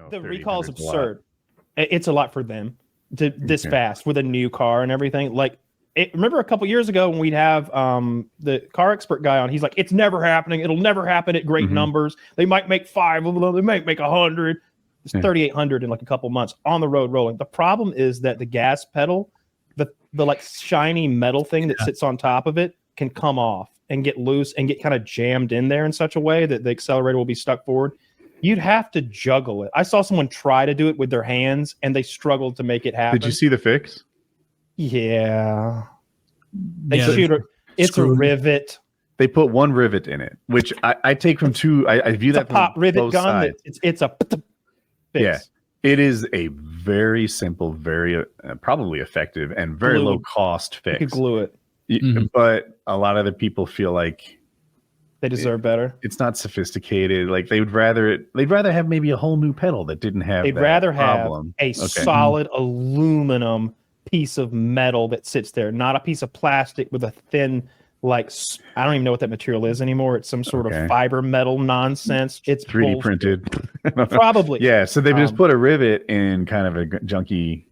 The recall is absurd. It's a lot for them to this fast with a new car and everything. Like, remember a couple years ago when we'd have the car expert guy on, he's like, it's never happening. It'll never happen at great numbers. They might make 5 of them. They might make 100. It's 3,800 in like a couple months on the road rolling. The problem is that the gas pedal, the like shiny metal thing that sits on top of it can come off and get loose and get kind of jammed in there in such a way that the accelerator will be stuck forward. You'd have to juggle it. I saw someone try to do it with their hands and they struggled to make it happen. Did you see the fix? Yeah. It's a rivet. They put one rivet in it, which I take from two. I view that a pop rivet gun. It's a fix. Yeah. It is a very simple, very probably effective and very low cost fix. You could glue it. But a lot of the people feel like they deserve better. It's not sophisticated. Like they'd rather have maybe a whole new pedal that didn't have they'd that rather problem. Have a solid aluminum piece of metal that sits there, not a piece of plastic with a thin, like, I don't even know what that material is anymore. It's some sort of fiber metal nonsense. It's 3D printed. Probably. Yeah. So they've just put a rivet in kind of a junky.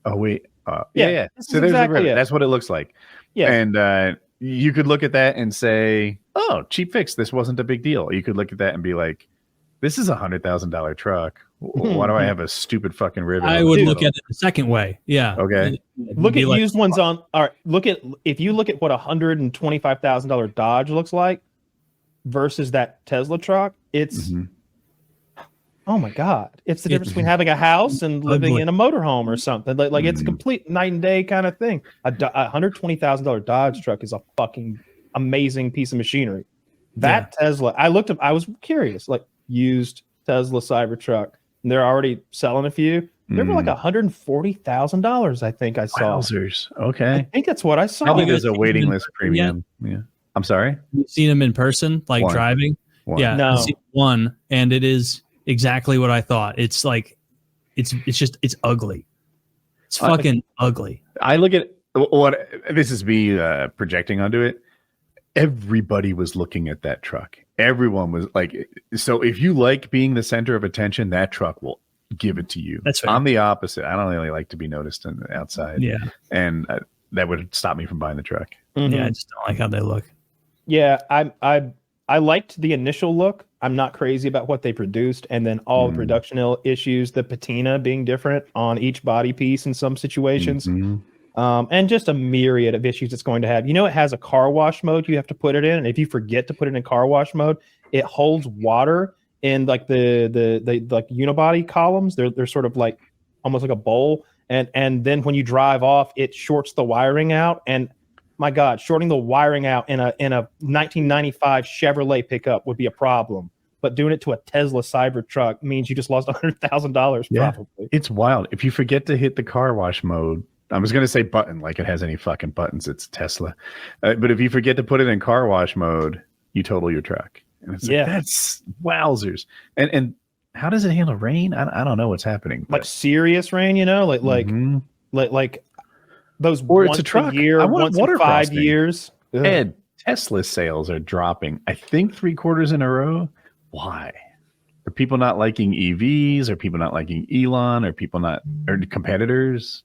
Oh wait. Yeah. So there's a rivet. That's what it looks like. Yeah. And you could look at that and say, oh, cheap fix. This wasn't a big deal. You could look at that and be like, this is $100,000 truck. Why do I have a stupid fucking rivet? I would look at it the second way. Yeah. Okay. Look at used ones on. All right. If you look at what $125,000 Dodge looks like versus that Tesla truck, it's oh my God. It's the difference between having a house and living in a motorhome or something. Like it's a complete night and day kind of thing. A $120,000 Dodge truck is a fucking amazing piece of machinery. That Tesla, I was curious, like used Tesla Cybertruck, and they're already selling a few. They were like $140,000, I think I saw. Wowzers. Okay. I think that's what I saw. Probably there's a waiting list premium. Yeah. I'm sorry? You've seen them in person, like driving? Yeah. No. I've seen one, and it is exactly what I thought. It's like, it's ugly. It's fucking ugly. I look at what this is me projecting onto it. Everybody was looking at that truck. Everyone was like, so if you like being the center of attention, that truck will give it to you. That's right. I'm the opposite. I don't really like to be noticed on the outside. Yeah. And that would stop me from buying the truck. Yeah. I just don't like how they look. Yeah. I liked the initial look. I'm not crazy about what they produced. And then all the production issues, the patina being different on each body piece in some situations. And just a myriad of issues it's going to have. You know, it has a car wash mode you have to put it in. And if you forget to put it in car wash mode, it holds water in like the like unibody columns. They're sort of like almost like a bowl. And then when you drive off, it shorts the wiring out. And my God, shorting the wiring out in a 1995 Chevrolet pickup would be a problem. But doing it to a Tesla Cybertruck means you just lost $100,000 probably. It's wild. If you forget to hit the car wash mode, I was going to say button, like it has any fucking buttons. It's Tesla. But if you forget to put it in car wash mode, you total your truck. And it's like, that's wowzers. And how does it handle rain? I don't know what's happening. Like serious rain, you know, like those or it's a truck. Year, once in 5 years. And Tesla sales are dropping, I think 3 quarters in a row. Why? Are people not liking EVs? Are people not liking Elon? Are competitors?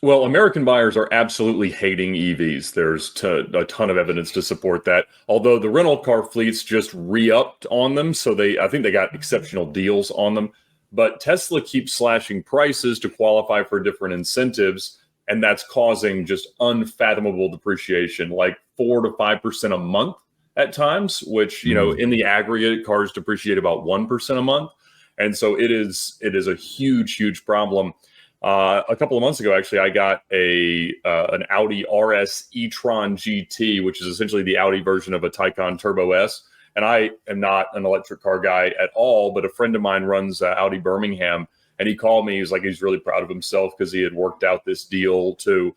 Well, American buyers are absolutely hating EVs. There's a ton of evidence to support that. Although the rental car fleets just re-upped on them, so I think they got exceptional deals on them. But Tesla keeps slashing prices to qualify for different incentives, and that's causing just unfathomable depreciation, like 4 to 5% a month at times. Which in the aggregate, cars depreciate about 1% a month, and so it is a huge problem. A couple of months ago, actually, I got an Audi RS e-tron GT, which is essentially the Audi version of a Taycan Turbo S. And I am not an electric car guy at all, but a friend of mine runs Audi Birmingham, and he called me. He's like, he's really proud of himself because he had worked out this deal to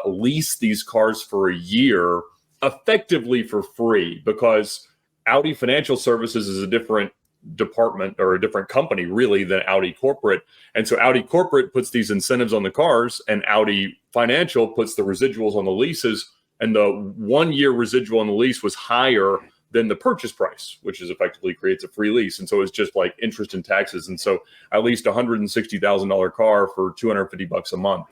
lease these cars for a year, effectively for free, because Audi Financial Services is a different department or a different company really than Audi Corporate. And so Audi Corporate puts these incentives on the cars, and Audi Financial puts the residuals on the leases. And the 1 year residual on the lease was higher than the purchase price, which is effectively creates a free lease. And so it's just like interest and taxes. And so I leased $160,000 car for $250 a month.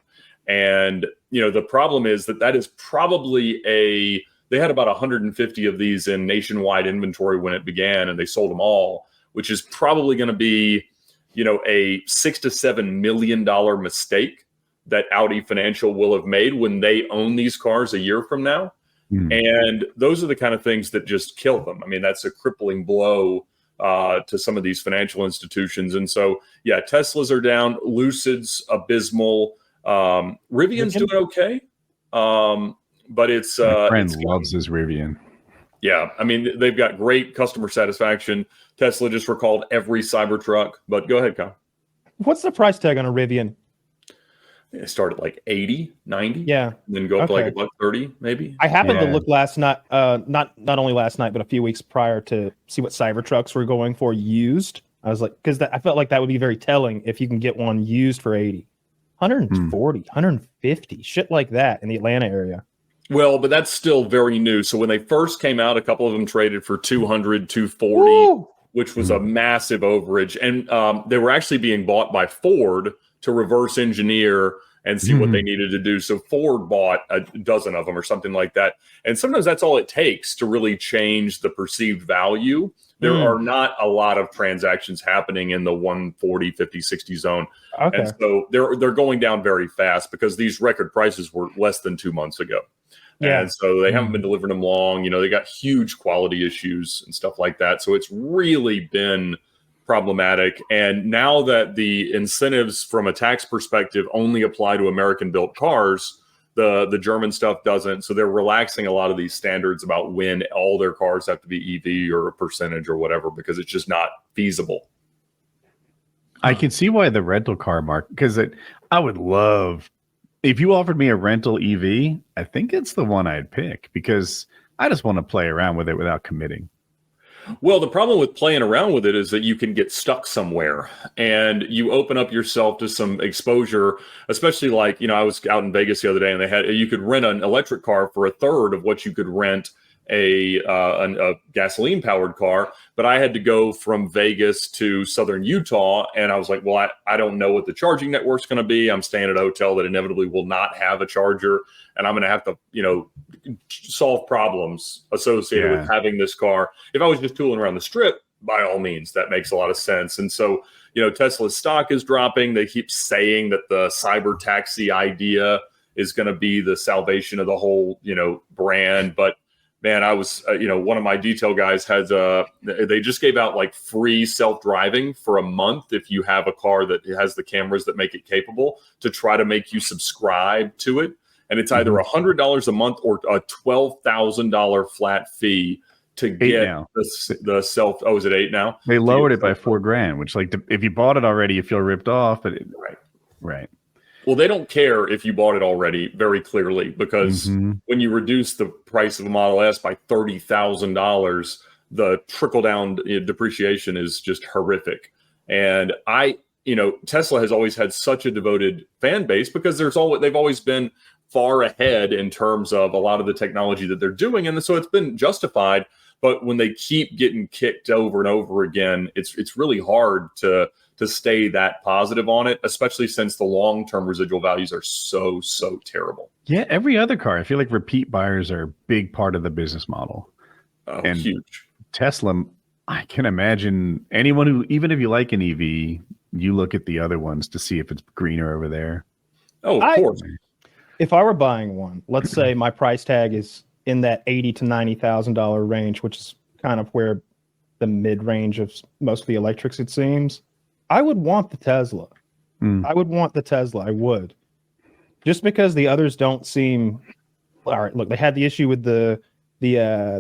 And, the problem is that is probably they had about 150 of these in nationwide inventory when it began, and they sold them all, which is probably going to be, a $6 to $7 million mistake that Audi Financial will have made when they own these cars a year from now. And those are the kind of things that just kill them. I mean, that's a crippling blow to some of these financial institutions. And so, yeah, Teslas are down, Lucid's abysmal, Rivian's doing okay. But it's my friend loves his Rivian. Yeah, I mean, they've got great customer satisfaction. Tesla just recalled every Cybertruck. But go ahead, Kyle. What's the price tag on a Rivian? It started like 80, 90. Yeah. And then go up to like $130, maybe. I happened to look last night, not only last night, but a few weeks prior to see what Cybertrucks were going for used. I was like, because I felt like that would be very telling if you can get one used for 80, 140, 150, shit like that in the Atlanta area. Well, but that's still very new. So when they first came out, a couple of them traded for 200, 240, Woo! Which was a massive overage. And they were actually being bought by Ford to reverse engineer and see what they needed to do. So Ford bought a dozen of them or something like that. And sometimes that's all it takes to really change the perceived value. There are not a lot of transactions happening in the 140, 50, 60 zone. Okay. And so they're going down very fast because these record prices were less than 2 months ago. Yeah. And so they haven't been delivering them long. They got huge quality issues and stuff like that. So it's really been problematic. And now that the incentives from a tax perspective only apply to American-built cars, the German stuff doesn't. So they're relaxing a lot of these standards about when all their cars have to be EV or a percentage or whatever, because it's just not feasible. I can see why the rental car market, because I would love, if you offered me a rental EV, I think it's the one I'd pick because I just want to play around with it without committing. Well, the problem with playing around with it is that you can get stuck somewhere and you open up yourself to some exposure, especially like, I was out in Vegas the other day and you could rent an electric car for a third of what you could rent a gasoline powered car. But I had to go from Vegas to Southern Utah. And I was like, well, I don't know what the charging network's going to be. I'm staying at a hotel that inevitably will not have a charger. And I'm going to have to, solve problems associated with having this car. If I was just tooling around the strip, by all means, that makes a lot of sense. And so, Tesla's stock is dropping. They keep saying that the cyber taxi idea is going to be the salvation of the whole, brand. But man, I was, one of my detail guys they just gave out like free self-driving for a month if you have a car that has the cameras that make it capable, to try to make you subscribe to it. And it's either $100 a month or a $12,000 flat fee to get the self. Oh, is it 8 now? They lowered it by $4,000, which if you bought it already, you feel ripped off. But right. Well, they don't care if you bought it already, very clearly, because when you reduce the price of a Model S by $30,000, the trickle down depreciation is just horrific. And Tesla has always had such a devoted fan base because they've always been far ahead in terms of a lot of the technology that they're doing. And so it's been justified. But when they keep getting kicked over and over again, it's really hard to stay that positive on it, especially since the long-term residual values are so terrible. Yeah, every other car, I feel like repeat buyers are a big part of the business model. And huge. Tesla, I can imagine anyone who, even if you like an EV, you look at the other ones to see if it's greener over there. Oh, of course. If I were buying one, let's say my price tag is in that $80,000 to $90,000 range, which is kind of where the mid range of most of the electrics, it seems, I would want the Tesla. I would want the Tesla. I would, just because the others don't seem. All right, look, they had the issue with the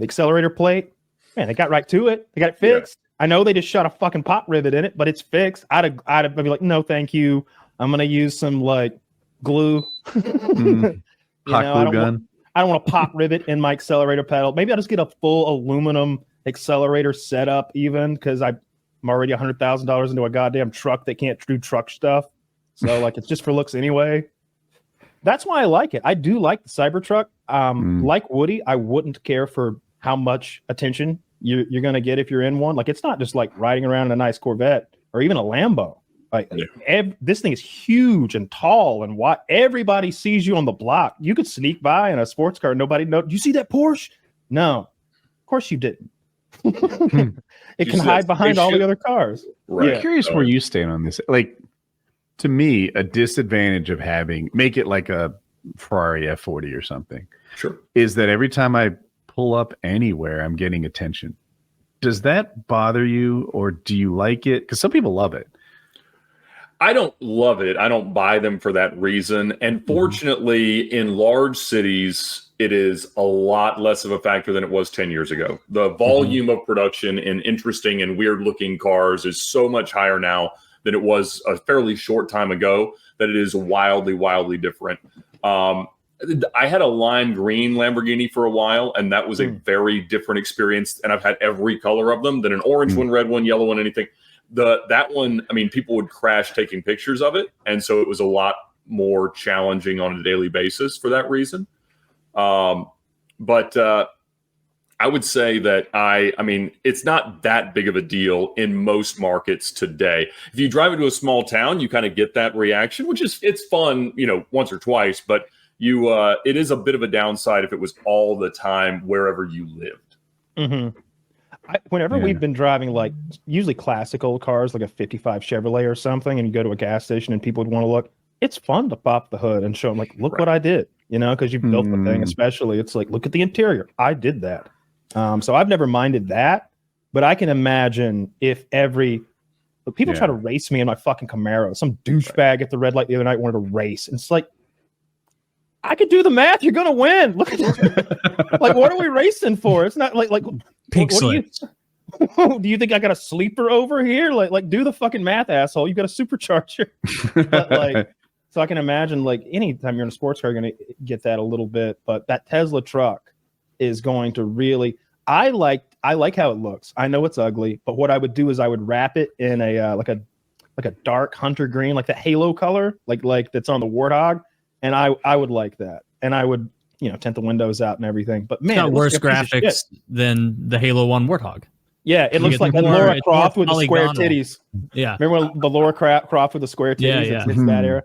accelerator plate. Man, they got right to it. They got it fixed. Yeah. I know they just shot a fucking pop rivet in it, but it's fixed. I'd be like, no, thank you. I'm gonna use some glue. Hot glue gun. I don't want a pop rivet in my accelerator pedal. Maybe I'll just get a full aluminum accelerator setup, even because I'm already $100,000 into a goddamn truck that can't do truck stuff. So it's just for looks anyway. That's why I like it. I do like the Cybertruck. Like Woody, I wouldn't care for how much attention you're going to get if you're in one. Like, it's not just like riding around in a nice Corvette or even a Lambo. Like, this thing is huge and tall and wide. Everybody sees you on the block. You could sneak by in a sports car. Nobody knows. You see that Porsche? No, of course you didn't. It can hide behind all the other cars. Right. I'm curious where you stand on this. Like, to me, a disadvantage of make it like a Ferrari F40 or something. Sure. Is that every time I pull up anywhere, I'm getting attention. Does that bother you, or do you like it? Because some people love it. I don't love it. I don't buy them for that reason. And fortunately, in large cities, it is a lot less of a factor than it was 10 years ago. The volume of production in interesting and weird looking cars is so much higher now than it was a fairly short time ago that it is wildly, wildly different. I had a lime green Lamborghini for a while, and that was a very different experience. And I've had every color of them, than an orange one, red one, yellow one, anything. That one, I mean, people would crash taking pictures of it. And so it was a lot more challenging on a daily basis for that reason. But I would say that I mean, it's not that big of a deal in most markets today. If you drive into a small town, you kind of get that reaction, it's fun, once or twice, but it is a bit of a downside if it was all the time wherever you lived. Whenever we've been driving, like, usually classic old cars, like a 55 Chevrolet or something, and you go to a gas station and people would want to look, it's fun to pop the hood and show them, like, look what I did, because you built the thing. Especially, it's like, look at the interior, I did that. So I've never minded that, but I can imagine if people try to race me in my fucking Camaro. Some douchebag at the red light the other night wanted to race, and it's like, I could do the math. You're gonna win. Look at that. Like, what are we racing for? It's not like pink slips. Do you think I got a sleeper over here? Like do the fucking math, asshole. You got a supercharger. But so I can imagine, like, anytime you're in a sports car, you're gonna get that a little bit. But that Tesla truck is going to really. I like how it looks. I know it's ugly, but what I would do is I would wrap it in a like a dark hunter green, like the halo color, like that's on the Warthog. And I would like that. And I would, tint the windows out and everything. But man, it's got worse graphics than the Halo 1 Warthog. Yeah, it looks like Laura Croft with the square titties. Yeah. Remember when the Laura Croft with the square titties? Yeah. It's that era.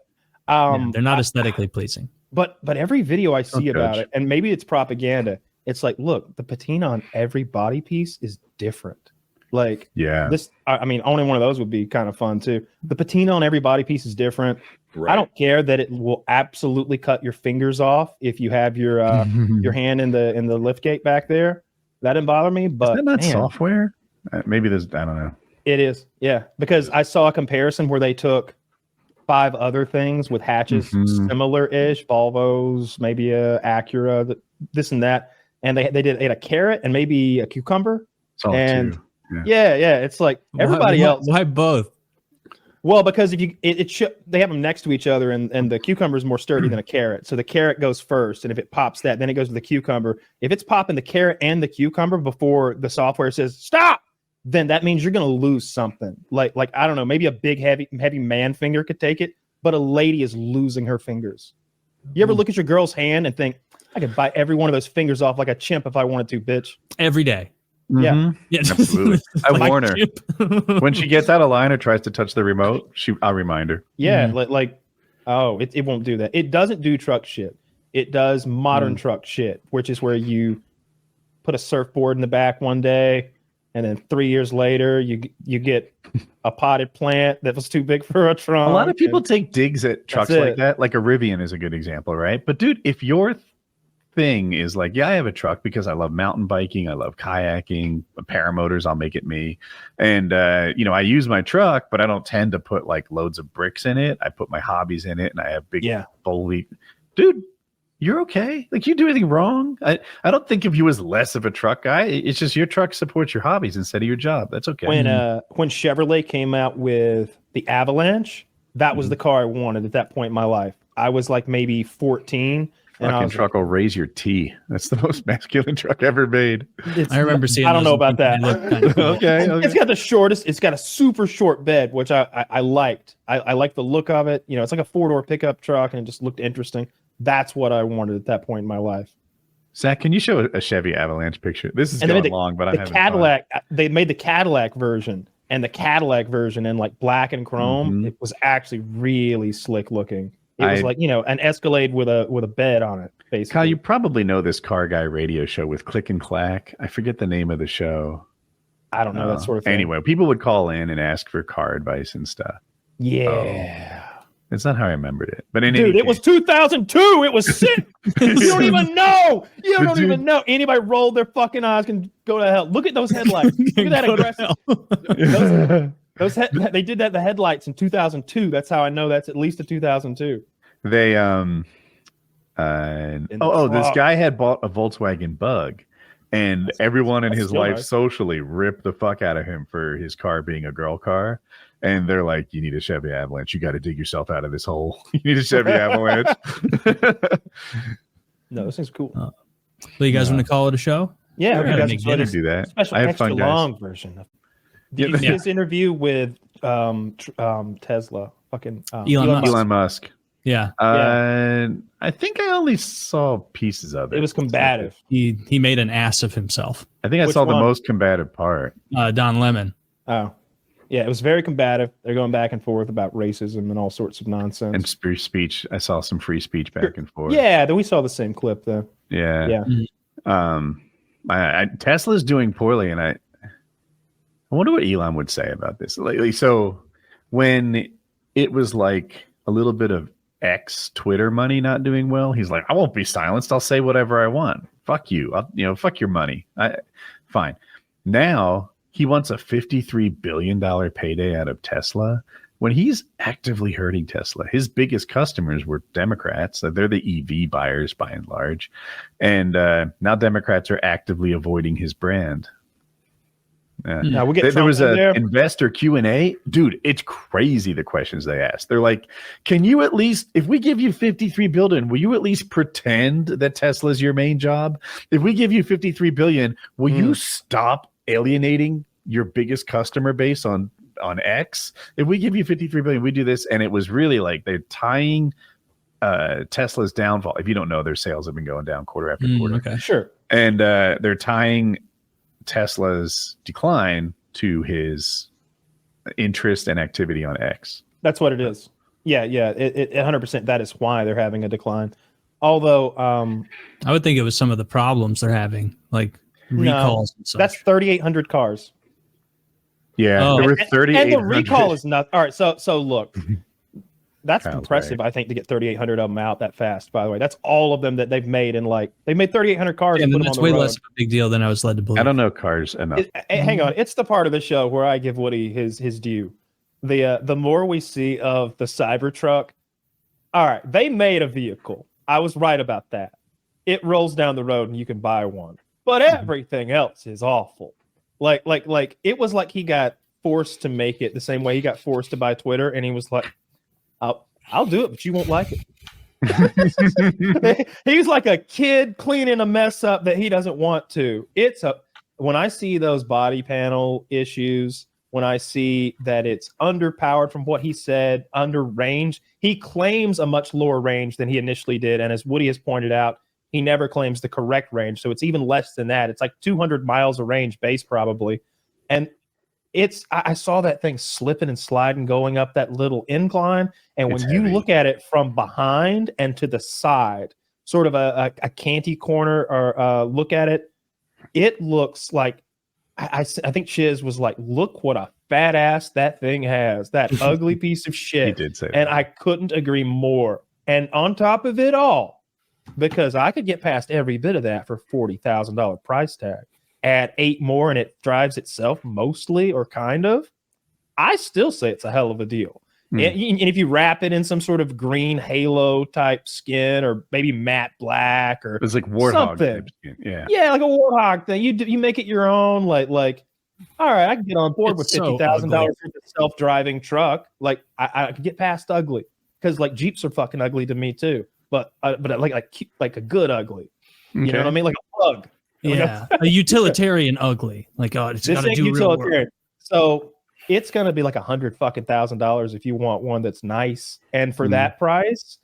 They're not aesthetically pleasing. But every video I see about it, and maybe it's propaganda, it's like, look, the patina on every body piece is different. Like, this, I mean, only one of those would be kind of fun too. The patina on every body piece is different. Right. I don't care that it will absolutely cut your fingers off if you have your hand in the lift gate back there. That didn't bother me. But is that not software? Maybe there's, I don't know. It is, yeah, because I saw a comparison where they took 5 other things with hatches similar-ish, Volvos, maybe a Acura, this and that, and they had a carrot and maybe a cucumber. And yeah, it's like everybody else. Why both? Well, because if they have them next to each other, and the cucumber is more sturdy than a carrot, so the carrot goes first, and if it pops that, then it goes to the cucumber. If it's popping the carrot and the cucumber before the software says stop, then that means you're going to lose something. Like I don't know, maybe a big heavy man finger could take it, but a lady is losing her fingers. You ever look at your girl's hand and think, I could bite every one of those fingers off like a chimp if I wanted to, bitch? Every day. Yeah, absolutely. I warn her when she gets out of line or tries to touch the remote. I'll remind her. Yeah, it won't do that. It doesn't do truck shit. It does modern truck shit, which is where you put a surfboard in the back one day, and then 3 years later, you get a potted plant that was too big for a trunk. A lot of people take digs at trucks like that. Like a Rivian is a good example, right? But dude, if your thing is like, I have a truck because I love mountain biking, I love kayaking, paramotors, I'll make it me, and I use my truck, but I don't tend to put like loads of bricks in it. I put my hobbies in it, and I have big bully. Dude, you're okay. Like, you do anything wrong? I don't think of you as less of a truck guy. It's just your truck supports your hobbies instead of your job. That's okay. When Chevrolet came out with the Avalanche, that was the car I wanted at that point in my life. I was like maybe 14. Fucking truck will raise your T. That's the most masculine truck ever made. I remember seeing. I don't know about that. Okay. It's got the shortest. It's got a super short bed, which I liked. I liked the look of it. It's like a 4-door pickup truck, and it just looked interesting. That's what I wanted at that point in my life. Zach, can you show a Chevy Avalanche picture? This is going long, but I haven't. Cadillac. They made the Cadillac version, and the Cadillac version in like black and chrome. It was actually really slick looking. It was like, you know, an Escalade with a bed on it. Basically, Kyle, you probably know this Car Guy radio show with Click and Clack. I forget the name of the show. I don't know that sort of thing. Anyway, people would call in and ask for car advice and stuff. Yeah. It's not how I remembered it. But it was 2002. It was sick. You don't even know. You don't even know. Anybody rolled their fucking eyes can go to hell. Look at those headlights. Look at that aggressive. They did that the headlights in 2002. That's how I know that's at least a 2002. They this guy had bought a Volkswagen Bug, and everyone in his life socially ripped the fuck out of him for his car being a girl car. And they're like, you need a Chevy Avalanche. You got to dig yourself out of this hole. You need a Chevy Avalanche. No, this thing's cool. So you guys want to call it a show? Yeah, we're going to do that. Special extra long version. Did you see this interview with Tesla? Fucking Elon Musk. Yeah. I think I only saw pieces of it. It was combative. He made an ass of himself. I think I saw the most combative part. Don Lemon. Oh. Yeah, it was very combative. They're going back and forth about racism and all sorts of nonsense. And free speech. I saw some free speech back and forth. Yeah, we saw the same clip though. Yeah. Tesla's doing poorly, and I wonder what Elon would say about this lately. So when it was like a little bit of X Twitter money not doing well, he's like, I won't be silenced. I'll say whatever I want. Fuck you. Fuck your money. Fine. Now he wants a $53 billion payday out of Tesla when he's actively hurting Tesla. His biggest customers were Democrats. They're the EV buyers by and large. And now Democrats are actively avoiding his brand. Now we'll get there was an investor Q&A. Dude, it's crazy the questions they ask. They're like, can you at least, if we give you $53 billion, will you at least pretend that Tesla's your main job? If we give you $53 billion, will you stop alienating your biggest customer base on X? If we give you $53 billion, we do this. And it was really like they're tying Tesla's downfall. If you don't know, their sales have been going down quarter after quarter. Okay, sure. And they're tying Tesla's decline to his interest and activity on X. That's what it is. Yeah. It 100%. That is why they're having a decline. Although I would think it was some of the problems they're having, like recalls and such. That's 3,800 cars. Yeah, there were 3,800. And the recall is not all right. So look, that's impressive. Right. I think to get 3,800 of them out that fast. By the way, that's all of them that they've made they've made 3,800 cars. And that's way less of a big deal than I was led to believe. I don't know cars enough. Hang on, it's the part of the show where I give Woody his due. The more we see of the Cybertruck, all right, they made a vehicle. I was right about that. It rolls down the road and you can buy one, but everything else is awful. Like it was like he got forced to make it the same way he got forced to buy Twitter, and he was like, I'll do it, but you won't like it. He's like a kid cleaning a mess up that he doesn't want to. When I see those body panel issues, when I see that it's underpowered from what he said, under range, he claims a much lower range than he initially did. And as Woody has pointed out, he never claims the correct range. So it's even less than that. It's like 200 miles of range base probably. And I saw that thing slipping and sliding going up that little incline. And when you look at it from behind and to the side, sort of a canty corner or look at it, it looks like, I think Chiz was like, look what a fat ass that thing has, that ugly piece of shit. He did say that. And I couldn't agree more. And on top of it all, because I could get past every bit of that for $40,000 price tag. Add 8 more and it drives itself mostly or kind of, I still say it's a hell of a deal. And if you wrap it in some sort of green halo type skin or maybe matte black or it's like warthog type skin. Yeah, like a warthog thing. You make it your own. Like, all right, I can get on board with $50,000 for the self-driving truck. Like I could get past ugly because like Jeeps are fucking ugly to me too. But like a good ugly. You know what I mean? Like a bug. Yeah, a utilitarian ugly. Like, oh, it's got to do real work. So it's gonna be like $100,000 if you want one that's nice. And for that price,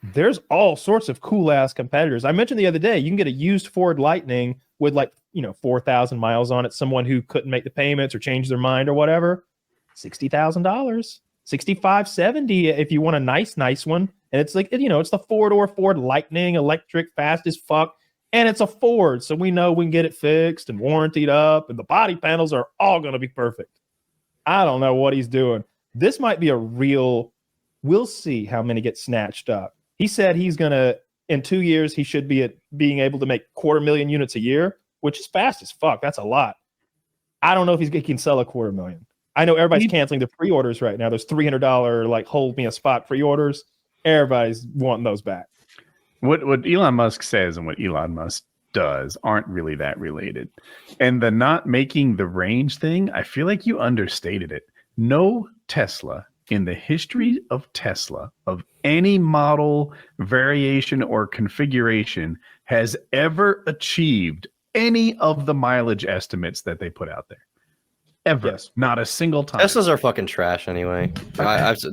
there's all sorts of cool ass competitors. I mentioned the other day, you can get a used Ford Lightning with 4,000 miles on it. Someone who couldn't make the payments or change their mind or whatever, $60,000, $65,000, $70,000 if you want a nice one. And it's it's the 4-door Ford Lightning, electric, fast as fuck, and it's a Ford, so we know we can get it fixed and warrantied up, and the body panels are all going to be perfect. I don't know what he's doing. This might be a real. We'll see how many get snatched up. He said he's gonna, in 2 years, he should be at being able to make 250,000 units a year, which is fast as fuck. That's a lot. I don't know if he can sell 250,000. I know everybody's canceling the pre-orders right now. There's $300 hold me a spot pre-orders. Everybody's wanting those back. What Elon Musk says and what Elon Musk does aren't really that related. And the not making the range thing, I feel like you understated it. No Tesla in the history of Tesla, of any model, variation, or configuration, has ever achieved any of the mileage estimates that they put out there. Ever. Yes. Not a single time. Teslas are fucking trash anyway.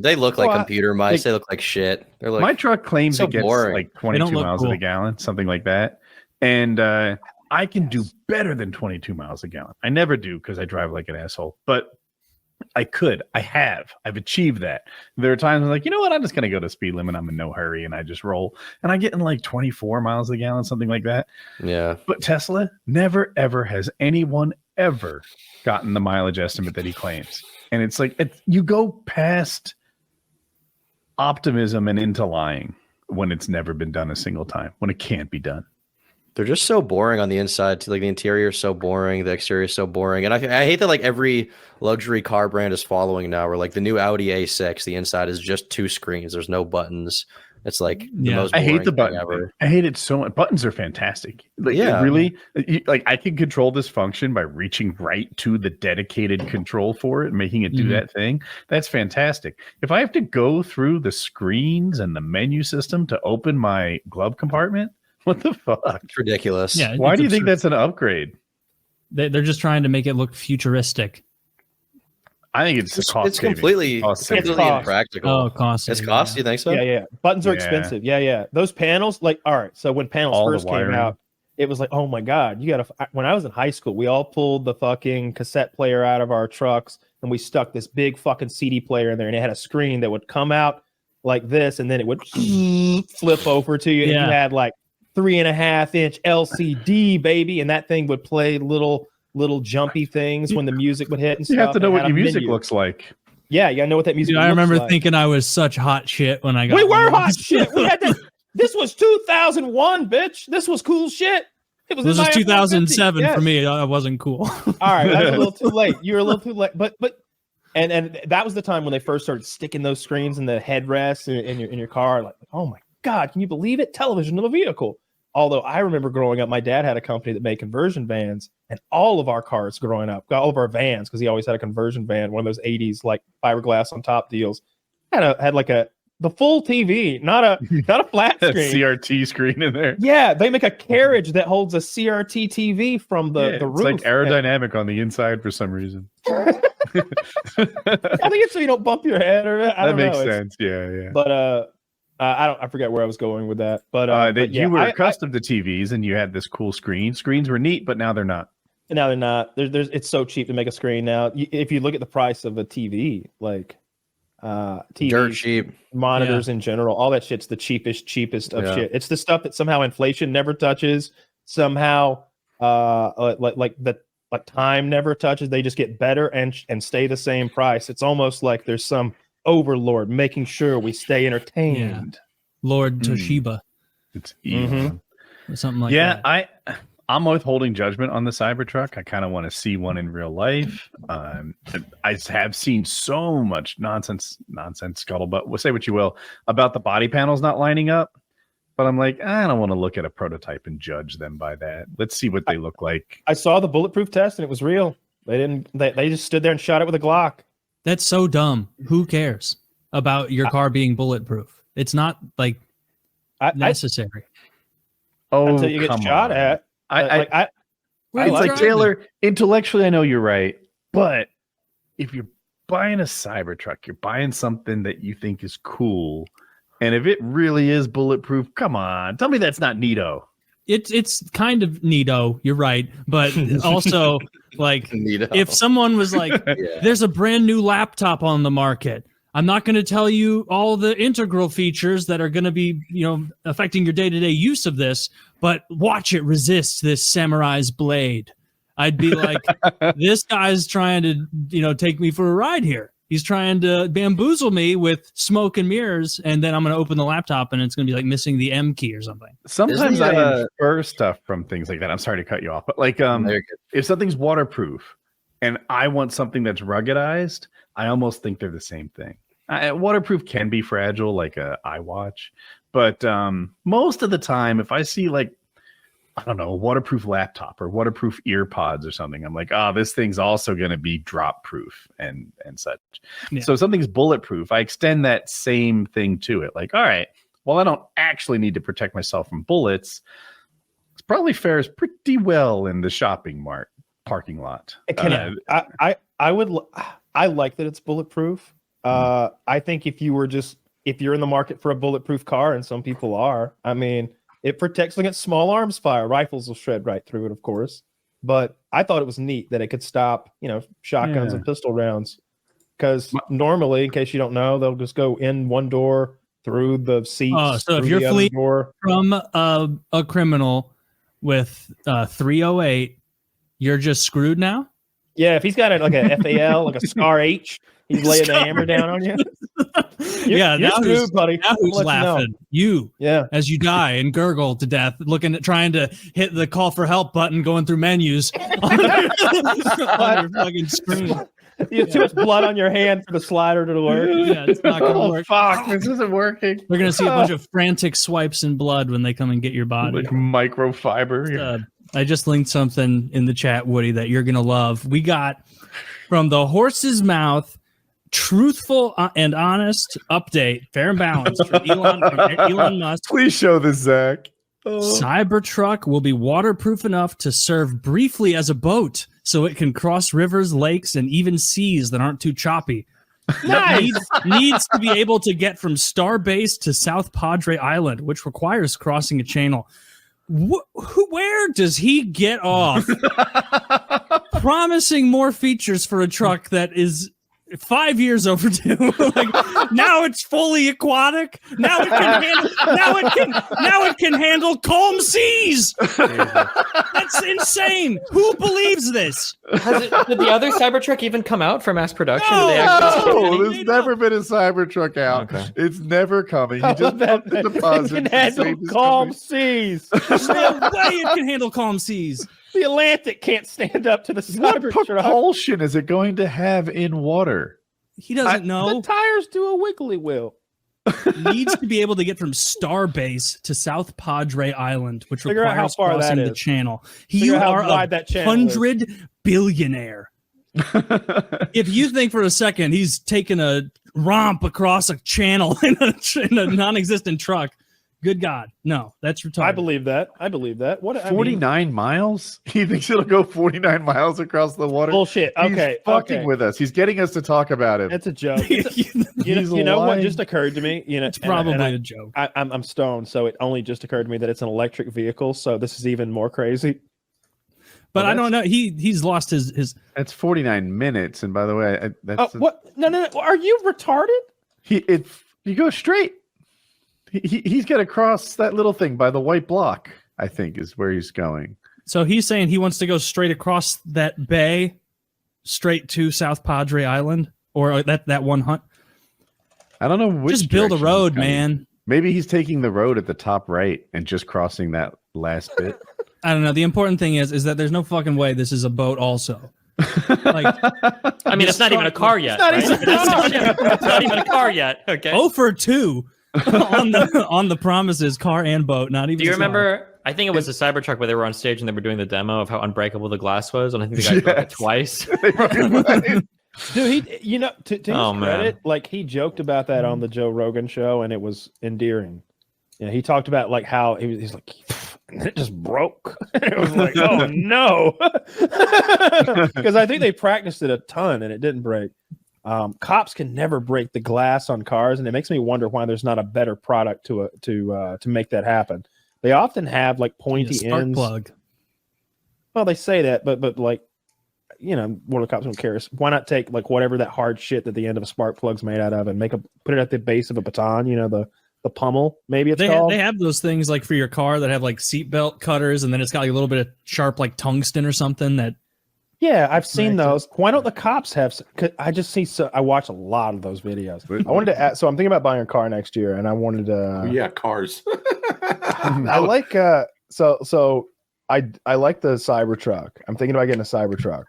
They look like computer mice. They look like shit. They're like, my truck claims it gets like 22 miles a gallon, something like that. And I can do better than 22 miles a gallon. I never do because I drive like an asshole. But I could. I've achieved that. There are times I'm like, you know what? I'm just going to go to speed limit. I'm in no hurry. And I just roll. And I get in like 24 miles a gallon, something like that. Yeah. But Tesla, never, ever has anyone ever gotten the mileage estimate that he claims. And it's like, you go past optimism and into lying when it's never been done a single time, when it can't be done. They're just so boring on the inside too. Like the interior is so boring, the exterior is so boring, and I hate that like every luxury car brand is following now. Where like the new Audi A6, the inside is just 2 screens. There's no buttons. It's like the most. I hate the button ever. I hate it so much. Buttons are fantastic. Like, really, like I can control this function by reaching right to the dedicated control for it, and making it do that thing. That's fantastic. If I have to go through the screens and the menu system to open my glove compartment. What the fuck? It's ridiculous. Yeah. Why do you think that's an upgrade? They're just trying to make it look futuristic. I think it's cost. It's completely impractical. Oh, cost. It's cost. You think so? Yeah. Buttons are expensive. Yeah. Those panels, all right. So when panels first came out, it was like, oh my god, you gotta. When I was in high school, we all pulled the fucking cassette player out of our trucks and we stuck this big fucking CD player in there, and it had a screen that would come out like this, and then it would flip over to you, and you had like 3.5-inch LCD, baby, and that thing would play little jumpy things when the music would hit and stuff. You have to know what your music looks like. Yeah, you gotta know what that music looks like. I remember thinking I was such hot shit when I got. We were hot shit. We had this. This was 2001, bitch. This was cool shit. This was 2007 for me. I wasn't cool. All right, that's a little too late. You were a little too late, but and that was the time when they first started sticking those screens in the headrests in your car. Like, oh my god, can you believe it? Television in the vehicle. Although I remember growing up, my dad had a company that made conversion vans, and all of our cars growing up, all of our vans, because he always had a conversion van, one of those 80s like fiberglass on top deals, had like the full TV, not a flat screen. CRT screen in there. Yeah, they make a carriage that holds a CRT TV from the roof. It's like aerodynamic on the inside for some reason. I think it's so you don't bump your head or I don't know. That makes sense. Yeah. But I forget where I was going with that, but you were accustomed to TVs and you had this cool screen. Screens were neat, but now they're not. Now they're not. It's so cheap to make a screen now. If you look at the price of a TV, like TV, dirt cheap monitors in general, all that shit's the cheapest of shit. It's the stuff that somehow inflation never touches. Somehow, like time never touches. They just get better and stay the same price. It's almost like there's some overlord making sure we stay entertained. Lord Toshiba. It's evil. Or something like that. I'm withholding judgment on the Cybertruck. I kind of want to see one in real life. I have seen so much nonsense scuttlebutt. Say what you will about the body panels not lining up, but I'm like, I don't want to look at a prototype and judge them by that. Let's see what they look like. I saw the bulletproof test and it was real. They just stood there and shot it with a Glock. That's so dumb. Who cares about your car being bulletproof? It's not like necessary. Until you get shot at. It's like Taylor. Intellectually, I know you're right, but if you're buying a Cybertruck, you're buying something that you think is cool. And if it really is bulletproof, come on, tell me that's not neato. It's kind of neato, you're right, but also like if someone was like, there's a brand new laptop on the market, I'm not going to tell you all the integral features that are going to be, affecting your day-to-day use of this, but watch it resist this samurai's blade. I'd be like, this guy's trying to, take me for a ride here. He's trying to bamboozle me with smoke and mirrors, and then I'm going to open the laptop, and it's going to be like missing the M key or something. Sometimes I infer stuff from things like that. I'm sorry to cut you off, but like if something's waterproof and I want something that's ruggedized, I almost think they're the same thing. Waterproof can be fragile, like a iWatch, but most of the time, if I see like, I don't know, a waterproof laptop or waterproof ear pods or something, I'm like, this thing's also going to be drop proof and such. Yeah. So something's bulletproof. I extend that same thing to it. Like, all right, well, I don't actually need to protect myself from bullets. It probably fares pretty well in the shopping mart parking lot. I like that it's bulletproof. I think if you're in the market for a bulletproof car, and some people are, I mean, it protects against small arms fire. Rifles will shred right through it, of course. But I thought it was neat that it could stop, shotguns and pistol rounds. Because normally, in case you don't know, they'll just go in one door through the seats. So if you're fleeing from a criminal with 308, you're just screwed now? Yeah, if he's got a FAL, like a Scar H, he's laying the hammer down on you. You're now screwed, buddy. Now who's laughing? As you die and gurgle to death, trying to hit the call for help button, going through menus on your fucking screen. You have too much blood on your hand for the slider to work. Yeah, it's not gonna work. Fuck, this isn't working. We're gonna see a bunch of frantic swipes in blood when they come and get your body. Like microfiber. I just linked something in the chat, Woody, that you're gonna love. We got from the horse's mouth, truthful and honest update, fair and balanced from Elon Musk. Please show this, Zach. Cybertruck will be waterproof enough to serve briefly as a boat, so it can cross rivers, lakes, and even seas that aren't too choppy. Nice. Needs to be able to get from Starbase to South Padre Island, which requires crossing a channel. Where does he get off promising more features for a truck that is 5 years overdue? Like, now it's fully aquatic. Now it can handle calm seas. That's insane. Who believes this? Did the other Cybertruck even come out for mass production? No, there's never been a Cybertruck out. Okay. It's never coming. He just pumped the deposit. It can handle calm seas. There's no way it can handle calm seas. The Atlantic can't stand up to the Cybertruck. What propulsion is it going to have in water? He doesn't know. The tires do a wiggly wheel. Needs to be able to get from Starbase to South Padre Island, which requires crossing the channel. You are a 100 billionaire. If you think for a second he's taking a romp across a channel in a non-existent truck, good God, no, that's retarded. I believe that. What? 49 miles? He thinks it'll go 49 miles across the water? Bullshit. Okay, he's fucking with us. He's getting us to talk about it. It's a joke. You know what just occurred to me? It's probably a joke. I'm stoned, so it only just occurred to me that it's an electric vehicle. So this is even more crazy. But I don't know. He's lost his. That's 49 minutes. And by the way, that's what? No. Are you retarded? You go straight. He's got to cross that little thing by the white block, I think, is where he's going. So he's saying he wants to go straight across that bay, straight to South Padre Island, or that one hunt. I don't know which. Just build a road, man. Maybe he's taking the road at the top right and just crossing that last bit. I don't know. The important thing is that there's no fucking way this is a boat also. Like, I mean, it's not even a car yet. It's not even a car yet. Okay. 0 for 2 on the promises, car and boat. Not even. Do you remember? I think it was the Cybertruck where they were on stage and they were doing the demo of how unbreakable the glass was, and I think the guy broke it twice. Dude, to his credit, like he joked about that on the Joe Rogan show, and it was endearing. He talked about like how he's like, and it just broke. It was like, oh no, because I think they practiced it a ton and it didn't break. Cops can never break the glass on cars, and it makes me wonder why there's not a better product to make that happen. They often have like pointy spark ends. Plug. Well, they say that, but like, you know, what the cops don't care. Why not take like whatever that hard shit that the end of a spark plug's made out of and put it at the base of a baton, you know, the pummel, maybe it's called. They have those things like for your car that have like seatbelt cutters, and then it's got like a little bit of sharp like tungsten or something that. Yeah, I've seen those. Why don't the cops have? I just see. I watch a lot of those videos. I wanted to ask, so I'm thinking about buying a car next year, and I wanted to. Cars. I like. So I like the Cybertruck. I'm thinking about getting a Cybertruck.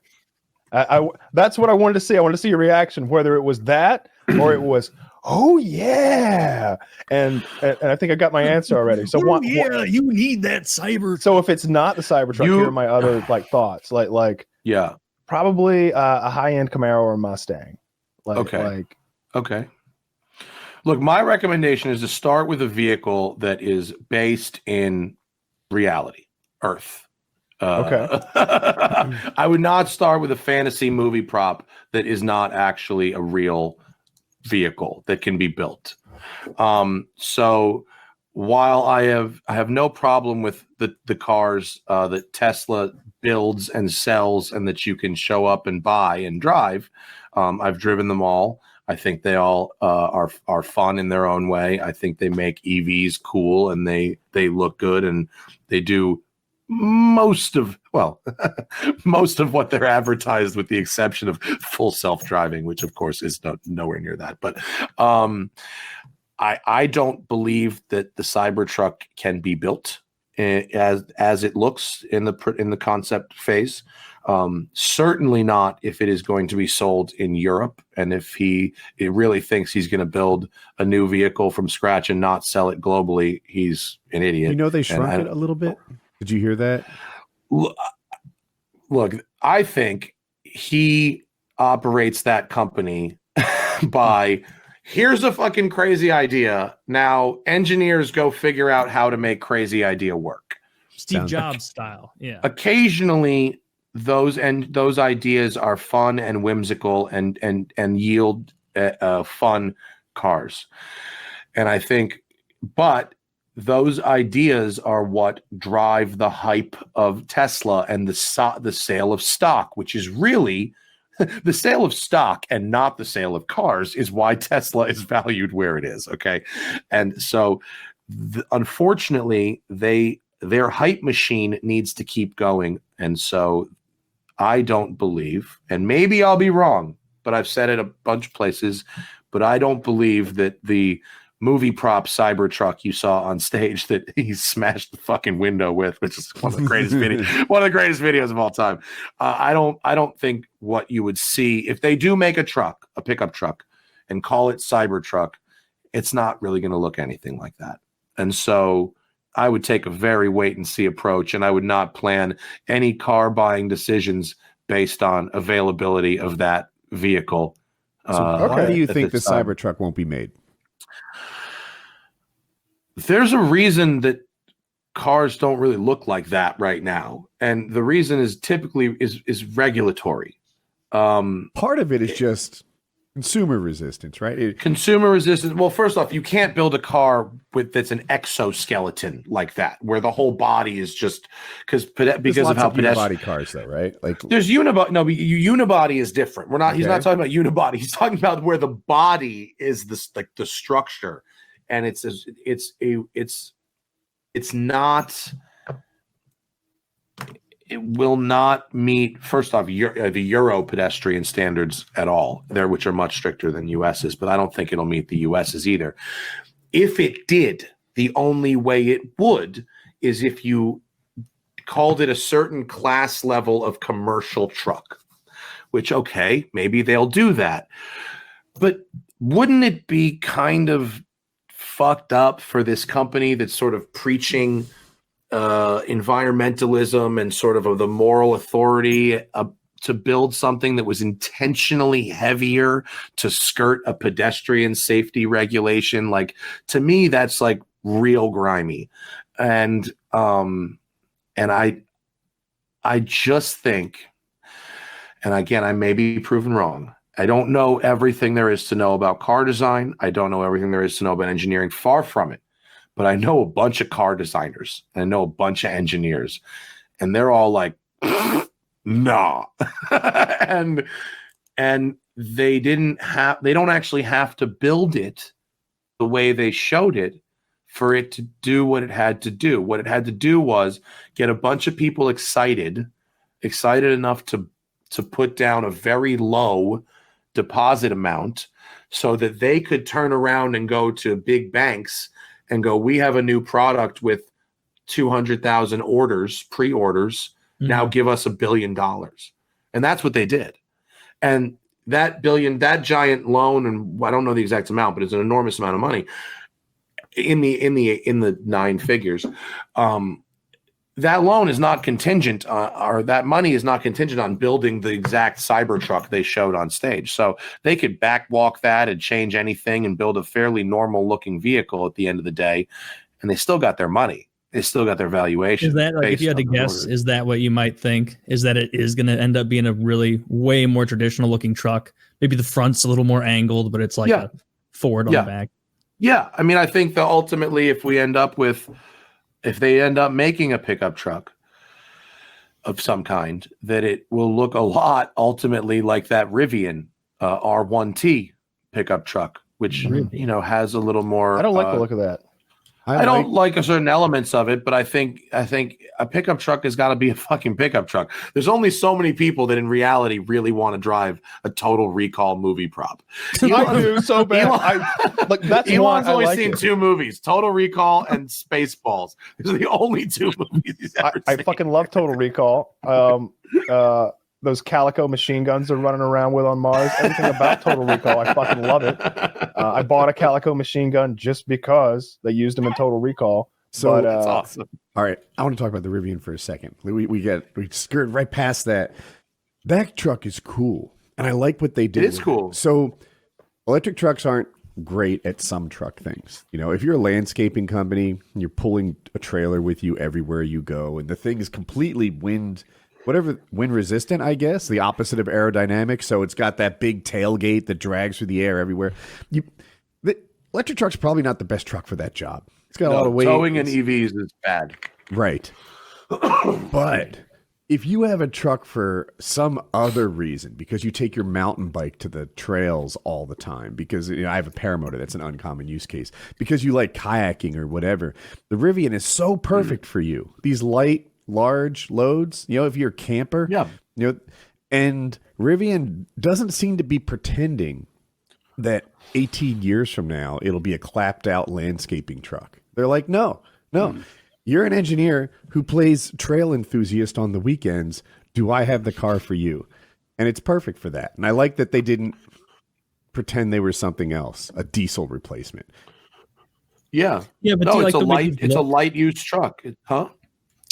That's what I wanted to see. I wanted to see your reaction, whether it was that or it was, oh yeah, and I think I got my answer already. So you need that Cyber. So if it's not the Cybertruck, here are my other like thoughts. Like probably a high end Camaro or Mustang. Okay. Look, my recommendation is to start with a vehicle that is based in reality, Earth. I would not start with a fantasy movie prop that is not actually a real vehicle that can be built. So while I have no problem with the cars that Tesla builds and sells and that you can show up and buy and drive, I've driven them all. I think they all are fun in their own way. I think they make EVs cool and they look good and they do most of what they're advertised, with the exception of full self-driving, which of course is nowhere near that. But I don't believe that the Cybertruck can be built as it looks in the concept phase. Certainly not if it is going to be sold in Europe, and if he really thinks he's going to build a new vehicle from scratch and not sell it globally, he's an idiot. You know, they shrunk it a little bit. Did you hear that? Look, I think he operates that company by, here's a fucking crazy idea. Now engineers go figure out how to make crazy idea work. Steve Jobs style. Yeah. Occasionally those ideas are fun and whimsical and yield fun cars. And I think, but those ideas are what drive the hype of Tesla and the sale of stock, which is really the sale of stock and not the sale of cars is why Tesla is valued where it is. Okay. And so unfortunately their hype machine needs to keep going. And so I don't believe, and maybe I'll be wrong, but I've said it a bunch of places, but I don't believe that the movie prop Cybertruck you saw on stage that he smashed the fucking window with, which is one of the greatest videos of all time. I don't think what you would see if they do make a pickup truck, and call it Cybertruck, it's not really going to look anything like that. And so I would take a very wait and see approach, and I would not plan any car buying decisions based on availability of that vehicle. So why do you think the Cybertruck won't be made? There's a reason that cars don't really look like that right now, and the reason is typically is regulatory. Part of it is just consumer resistance, right? Consumer resistance. Well, first off, you can't build a car that's an exoskeleton like that, where the whole body is just because of how unibody cars, though, right? Like there's unibody. No, but unibody is different. He's not talking about unibody. He's talking about where the body is the structure. And it's not. It will not meet, first off, the Euro pedestrian standards at all, which are much stricter than US's. But I don't think it'll meet the US's either. If it did, the only way it would is if you called it a certain class level of commercial truck. Which, okay, maybe they'll do that, but wouldn't it be kind of fucked up for this company that's sort of preaching environmentalism and sort of the moral authority to build something that was intentionally heavier to skirt a pedestrian safety regulation? Like, to me, that's like real grimy. And I just think, and again, I may be proven wrong, I don't know everything there is to know about car design. I don't know everything there is to know about engineering. Far from it. But I know a bunch of car designers. And I know a bunch of engineers. And they're all like, nah. and they don't actually have to build it the way they showed it for it to do what it had to do. What it had to do was get a bunch of people excited enough to put down a very low deposit amount so that they could turn around and go to big banks and go, we have a new product with 200,000 pre-orders. Now give us $1 billion. And that's what they did. And that giant loan, and I don't know the exact amount, but it's an enormous amount of money in the 9 figures. That loan is not contingent or that money is not contingent on building the exact Cybertruck they showed on stage. So they could backwalk that and change anything and build a fairly normal looking vehicle at the end of the day. And they still got their money. They still got their valuation. Is that, like, if you had to guess, is that what you might think? Is that it is going to end up being a really way more traditional looking truck? Maybe the front's a little more angled, but it's like a Ford on the back. Yeah. I mean, I think that ultimately if they end up making a pickup truck of some kind, that it will look a lot ultimately like that Rivian R1T pickup truck, which has a little more. I don't like the look of that. I don't like certain elements of it, but I think a pickup truck has got to be a fucking pickup truck. There's only so many people that in reality really want to drive a Total Recall movie prop. I do so bad. Elon's only seen 2 movies, Total Recall and Spaceballs. These are the only 2 movies he's ever seen. I fucking love Total Recall. Those calico machine guns they're running around with on Mars. Everything about Total Recall, I fucking love it. I bought a calico machine gun just because they used them in Total Recall. So that's awesome. All right, I want to talk about the Rivian for a second. We skirt right past that. That truck is cool, and I like what they did. It is cool. So electric trucks aren't great at some truck things. If you're a landscaping company, you're pulling a trailer with you everywhere you go, and the thing is completely wind resistant, I guess, the opposite of aerodynamic. So it's got that big tailgate that drags through the air everywhere. The electric truck's probably not the best truck for that job. It's got a lot of weight. Towing in EVs is bad. Right. But if you have a truck for some other reason, because you take your mountain bike to the trails all the time, because I have a paramotor, that's an uncommon use case, because you like kayaking or whatever, the Rivian is so perfect for you. These light, large loads, if you're a camper, and Rivian doesn't seem to be pretending that 18 years from now it'll be a clapped out landscaping truck. They're like, no, you're an engineer who plays trail enthusiast on the weekends. Do I have the car for you? And it's perfect for that. And I like that they didn't pretend they were something else, a diesel replacement. Yeah, but no, it's a light used truck, huh?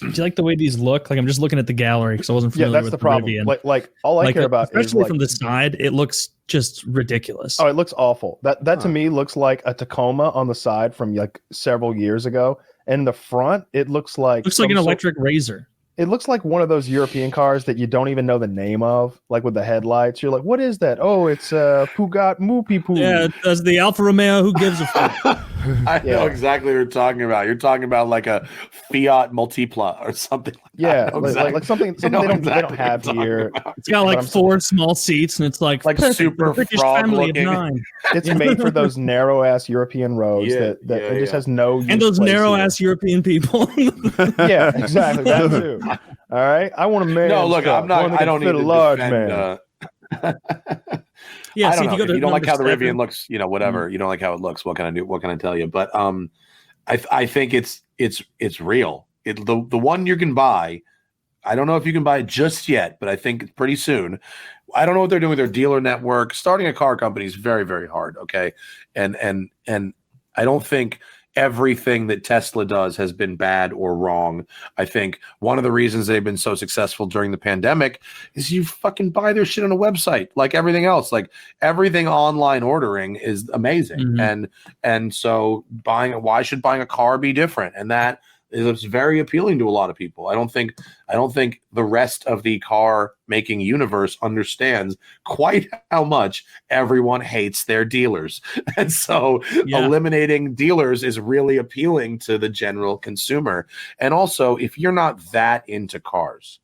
Do you like the way these look? Like, I'm just looking at the gallery because I wasn't familiar with the problem. Rivian. Like all I care about, especially from the side, it looks just ridiculous. Oh, it looks awful. That to me looks like a Tacoma on the side from like several years ago. And the front, it looks like an electric Razor. It looks like one of those European cars that you don't even know the name of, like with the headlights. You're like, what is that? Oh, it's Pugat Moopy Poo. Yeah, that's the Alfa Romeo. Who gives a fuck? I know exactly what you're talking about. You're talking about like a Fiat Multipla or something. Like something they don't have here. It's got like 4 small seats, and it's like super British frog family looking. of 9. It's made for those narrow ass European roads that it just has no use and those narrow ass European people. Yeah, exactly. That too. All right, I want to marry. No, look, I'm not. I don't need to large defend, man. Yeah, I don't know. if you don't like how the 7, Rivian looks, whatever. You don't like how it looks. What can I do? What can I tell you? But I think it's real. The one you can buy. I don't know if you can buy it just yet, but I think pretty soon. I don't know what they're doing with their dealer network. Starting a car company is very, very hard. Okay, and I don't think everything that Tesla does has been bad or wrong. I think one of the reasons they've been so successful during the pandemic is you fucking buy their shit on a website, like everything else. Like everything online ordering is amazing. And so why should buying a car be different? And that It's very appealing to a lot of people. I don't think the rest of the car making universe understands quite how much everyone hates their dealers. And so eliminating dealers is really appealing to the general consumer. And also, if you're not that into cars,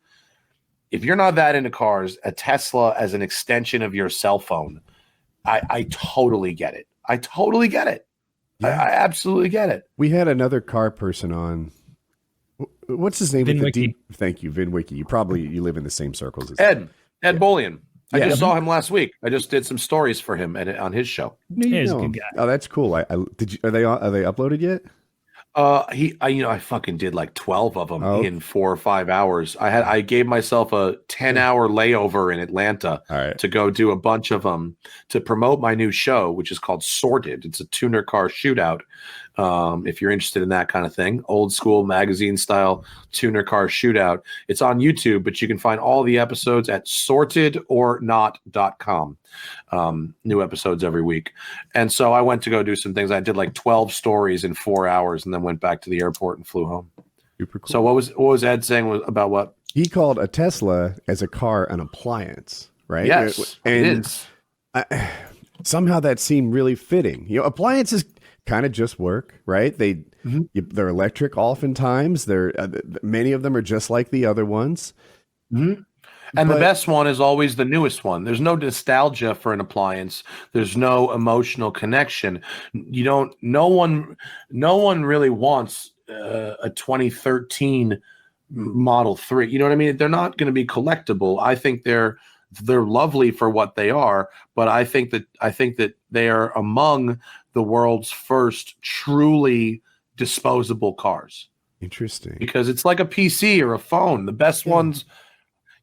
a Tesla as an extension of your cell phone, I totally get it. I totally get it. Yeah. I absolutely get it. We had another car person on. What's his name? Thank you, Vin Wiki. You live in the same circles as Ed Bolian. I just saw him last week. I just did some stories for him on his show. He's a good guy. Oh, that's cool. Are they uploaded yet? I fucking did like 12 of them in 4 or 5 hours. I gave myself a 10-hour layover in Atlanta to go do a bunch of them to promote my new show, which is called Sorted. It's a tuner car shootout. If you're interested in that kind of thing, old school magazine style tuner car shootout. It's on YouTube, but you can find all the episodes at sortedornot.com. New episodes every week. And so I went to go do some things. I did like 12 stories in 4 hours and then went back to the airport and flew home. Super cool. So what was Ed saying about what? He called a Tesla as a car an appliance, right? Yes, and it is. Somehow that seemed really fitting. Appliances kind of just work, right? They're electric oftentimes. Many of them are just like the other ones. Mm-hmm. And the best one is always the newest one. There's no nostalgia for an appliance. There's no emotional connection. No one really wants a 2013 Model 3. You know what I mean? They're not going to be collectible. I think they're lovely for what they are, but I think that they are among the world's first truly disposable cars. Interesting. Because it's like a PC or a phone. The best ones.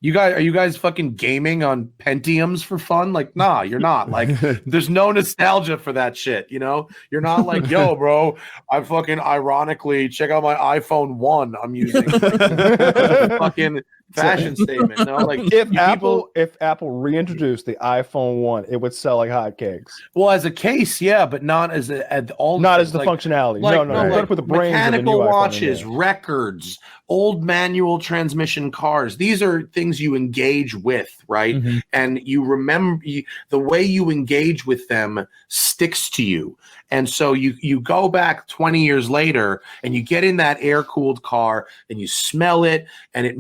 Are you guys fucking gaming on Pentiums for fun? Like, nah, you're not. Like, there's no nostalgia for that shit. You're not like, yo, bro, I fucking ironically check out my iPhone 1 I'm using. Fucking fashion statement. No, like if Apple reintroduced the iPhone 1, it would sell like hotcakes. Well, as a case, yeah, but not as the functionality. No. Like put the brains mechanical of a new watches, records, old manual transmission cars. These are things you engage with, right? Mm-hmm. And you remember the way you engage with them sticks to you. And so you go back 20 years later and you get in that air-cooled car and you smell it and it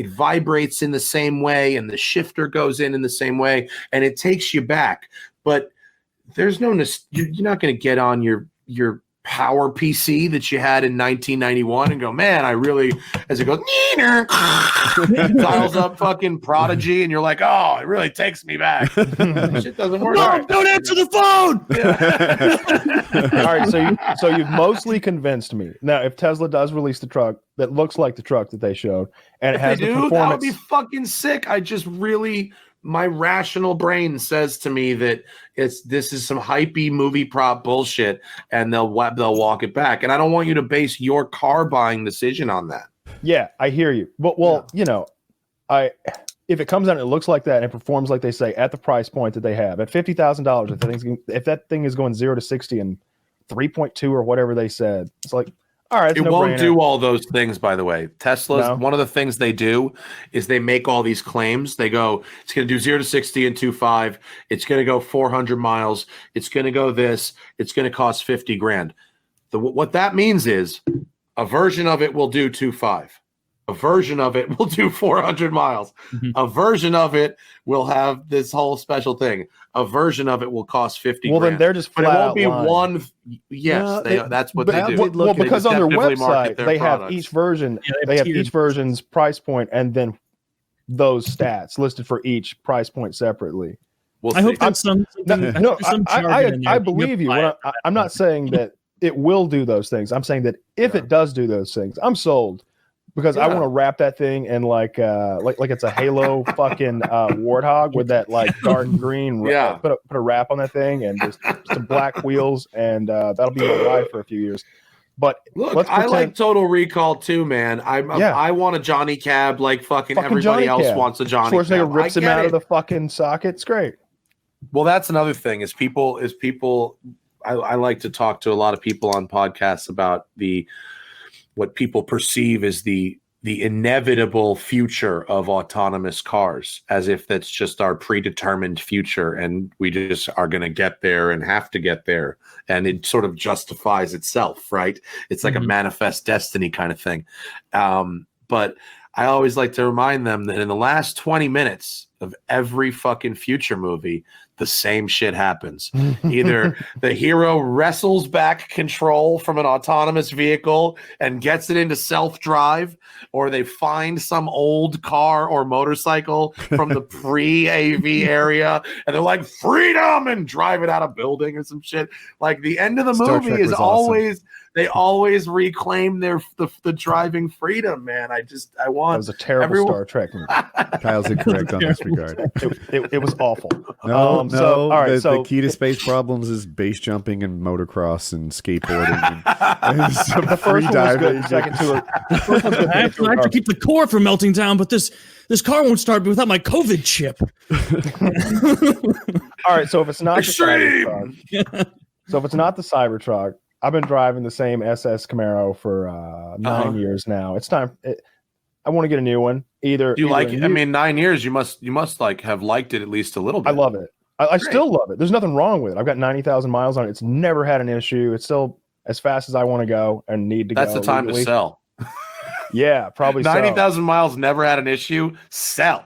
vibrates in the same way and the shifter goes in the same way and it takes you back. But there's you're not going to get on your power PC that you had in 1991 and go, man, I really, as it goes, dials up fucking Prodigy, and you're like, oh, it really takes me back. Shit doesn't work. Mom, don't answer the phone. Yeah. All right, so you've mostly convinced me. Now, if Tesla does release the truck that looks like the truck that they showed, and it has the performance, that would be fucking sick. My rational brain says to me that this is some hypey movie prop bullshit, and they'll walk it back. And I don't want you to base your car buying decision on that. Yeah, I hear you. But if it comes out and it looks like that and performs like they say at the price point that they have at $50,000, if that thing is going 0 to 60 in 3.2 or whatever they said, it's like, all right, it won't do all those things, by the way. Tesla's one of the things they do is they make all these claims. They go, it's going to do 0 to 60 in 2.5. It's going to go 400 miles. It's going to go this. It's going to cost $50,000. What that means is a version of it will do 2.5. A version of it will do 400 miles. Mm-hmm. A version of it will have this whole special thing. A version of it will cost $50,000. Well, then they're just flat but it won't be lying. One. Yes, that's what they do. Well, because on their website they have each version. They have each version's price point and then those stats listed for each price point separately. I hope that's I believe you. I'm not saying that it will do those things. I'm saying that if it does do those things, I'm sold. Because I want to wrap that thing in like it's a Halo fucking Warthog with that like dark green. Put a wrap on that thing and just some black wheels, and that'll be my ride for a few years. But look, I like Total Recall too, man. I want a Johnny Cab like fucking everybody Johnny else Cab. wants a Johnny Cab. Schwarzenegger rips him out of the fucking socket. It's great. Well, that's another thing is people. I like to talk to a lot of people on podcasts about the what people perceive as the inevitable future of autonomous cars, as if that's just our predetermined future and we just are going to get there and have to get there, and it sort of justifies itself, right? It's like a manifest destiny kind of thing. But I always like to remind them that in the last 20 minutes of every fucking future movie, the same shit happens. Either the hero wrestles back control from an autonomous vehicle and gets it into self-drive, or they find some old car or motorcycle from the pre-AV area and they're like, freedom, and drive it out of building or some shit. Like the end of the movie is always they always reclaim the driving freedom, man. I want. That was a terrible Star Trek movie. Kyle's incorrect on this regard. It was awful. No, all right. The key to space problems is base jumping and motocross and skateboarding. And the first one was good. The second two are. I have to keep the core from melting down, but this car won't start without my COVID chip. All right. So if it's not the Cybertruck, I've been driving the same SS Camaro for 9 years now. It's time. I want to get a new one. Do you like it? I mean, 9 years. You must like have liked it at least a little bit. I love it. I still love it. There's nothing wrong with it. I've got 90,000 miles on it. It's never had an issue. It's still as fast as I want to go and need to go. That's the time to sell. Yeah, probably 90,000 miles, never had an issue. Sell.